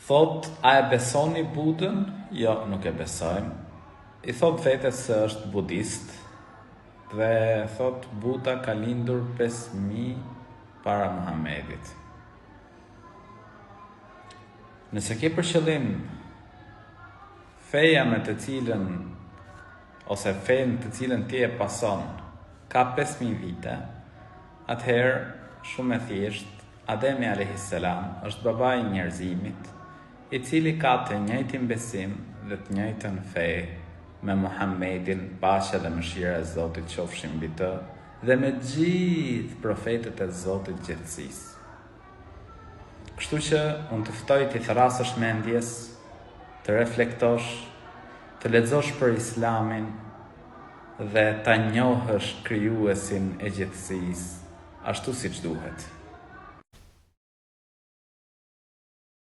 Thot, a e besoni Budën? Jo, nuk e besojmë. I thot vetes se është budist dhe thot Buda ka lindur 5.000 para Muhamedit. Nëse ke për qëllim feja me të cilën ose fejnë të cilën ti e pason ka 5.000 vite, atëherë shumë e thjesht Ademi a.s. është babai i njerëzimit, i cili ka të njëjtin besim dhe të njëjtën fe me Muhammedin, paqja dhe mëshira e Zotit qofshin mbi të, dhe me gjithë profetët e Zotit gjithësisë. Kështu që unë të ftoj t'i thrasësh mendjes, të reflektosh, të lexosh për Islamin dhe ta njohësh krijuesin e gjithësisë ashtu siç duhet.